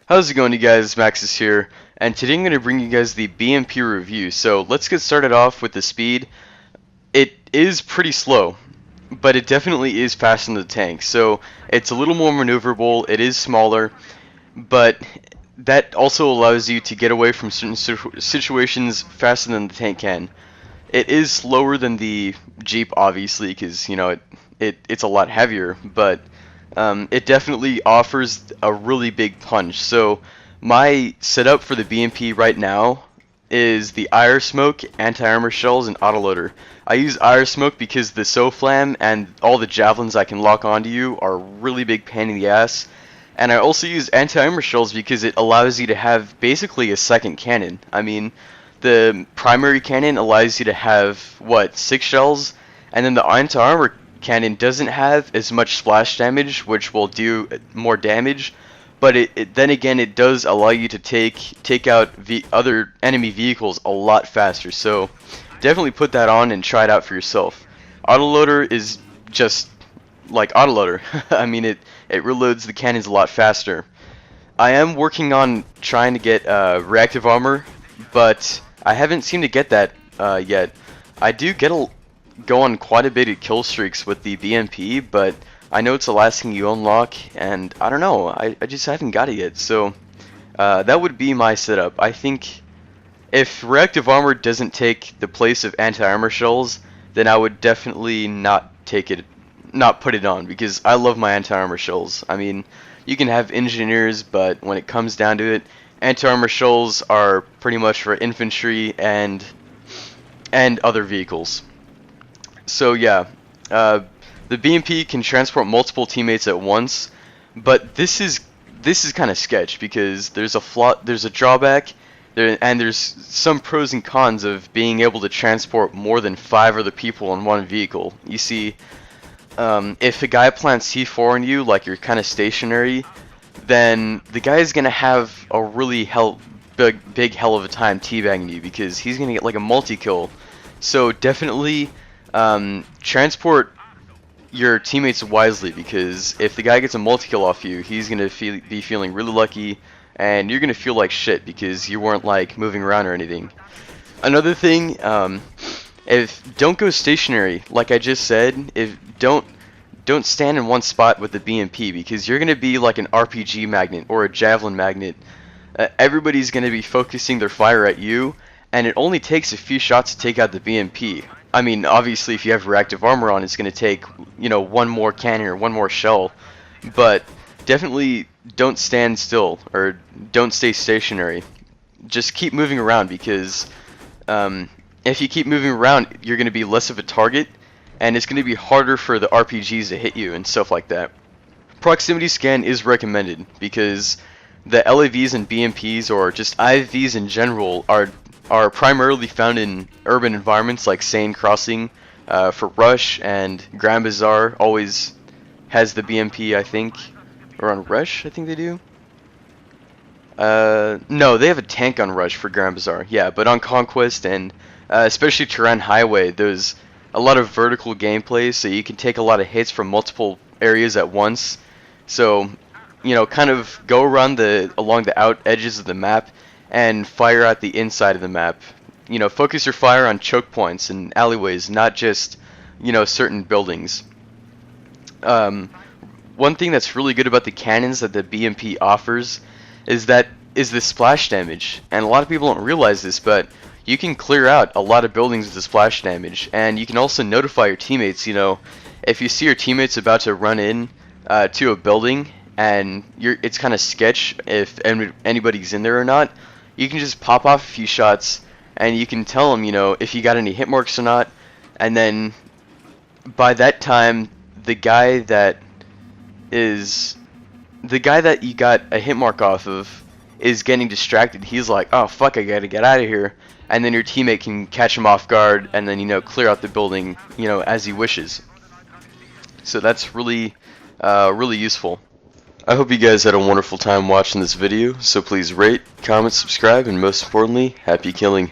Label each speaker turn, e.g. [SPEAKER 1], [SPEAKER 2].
[SPEAKER 1] How's it going, you guys? Maxis here, and today I'm going to bring you guys the BMP review. So let's get started off with the speed. It is pretty slow, but it definitely is faster than the tank. So it's a little more maneuverable, it is smaller, but that also allows you to get away from certain situations faster than the tank can. It is slower than the Jeep, obviously, because, it's a lot heavier, but it definitely offers a really big punch. So my setup for the BMP right now is the Ire Smoke, anti-armor shells, and autoloader. I use Ire Smoke because the SOFLAM and all the javelins I can lock onto you are a really big pain in the ass. And I also use anti-armor shells because it allows you to have basically a second cannon. I mean, the primary cannon allows you to have, what, 6 shells? And then the anti-armor cannon doesn't have as much splash damage, which will do more damage, but then again it does allow you to take out other enemy vehicles a lot faster. So definitely put that on and try it out for yourself. Autoloader is just like autoloader. I mean, it reloads the cannons a lot faster. I am working on trying to get reactive armor, but I haven't seemed to get that yet. I do go on quite a bit of kill streaks with the BMP, but I know it's the last thing you unlock, and I don't know, I just haven't got it yet. So that would be my setup. I think if reactive armor doesn't take the place of anti-armor shells, then I would definitely not put it on, because I love my anti-armor shells. I mean, you can have engineers, but when it comes down to it, anti-armor shells are pretty much for infantry and other vehicles. So yeah, the BMP can transport multiple teammates at once, but this is kind of sketch, because there's a drawback there, and there's some pros and cons of being able to transport more than 5 other people in one vehicle. You see, if a guy plants C4 on you, like you're kind of stationary, then the guy is gonna have a really big hell of a time teabagging you, because he's gonna get like a multi-kill. So definitely transport your teammates wisely, because if the guy gets a multi-kill off you, he's gonna be feeling really lucky, and you're gonna feel like shit because you weren't like moving around or anything. Another thing, don't go stationary, like I just said. Don't stand in one spot with the BMP, because you're gonna be like an RPG magnet or a javelin magnet. Everybody's gonna be focusing their fire at you, and it only takes a few shots to take out the BMP. I mean, obviously, if you have reactive armor on, it's going to take, one more cannon or one more shell. But definitely don't stand still, or don't stay stationary. Just keep moving around, because if you keep moving around, you're going to be less of a target, and it's going to be harder for the RPGs to hit you and stuff like that. Proximity scan is recommended, because the LAVs and BMPs, or just IFVs in general, are primarily found in urban environments like Seine Crossing for Rush, and Grand Bazaar always has the BMP, I think. Or on Rush, I think they do. No, they have a tank on Rush for Grand Bazaar, yeah, but on Conquest and especially Turan Highway, there's a lot of vertical gameplay, so you can take a lot of hits from multiple areas at once. So, kind of go around along the out edges of the map and fire at the inside of the map. Focus your fire on choke points and alleyways, not just, certain buildings. One thing that's really good about the cannons that the BMP offers is the splash damage. And a lot of people don't realize this, but you can clear out a lot of buildings with the splash damage, and you can also notify your teammates. If you see your teammates about to run in to a building, and it's kind of sketch if anybody's in there or not, you can just pop off a few shots, and you can tell them, if you got any hit marks or not, and then by that time, the guy that you got a hit mark off of is getting distracted. He's like, oh fuck, I gotta get out of here, and then your teammate can catch him off guard, and then clear out the building, as he wishes. So that's really useful. I hope you guys had a wonderful time watching this video, so please rate, comment, subscribe, and most importantly, happy killing.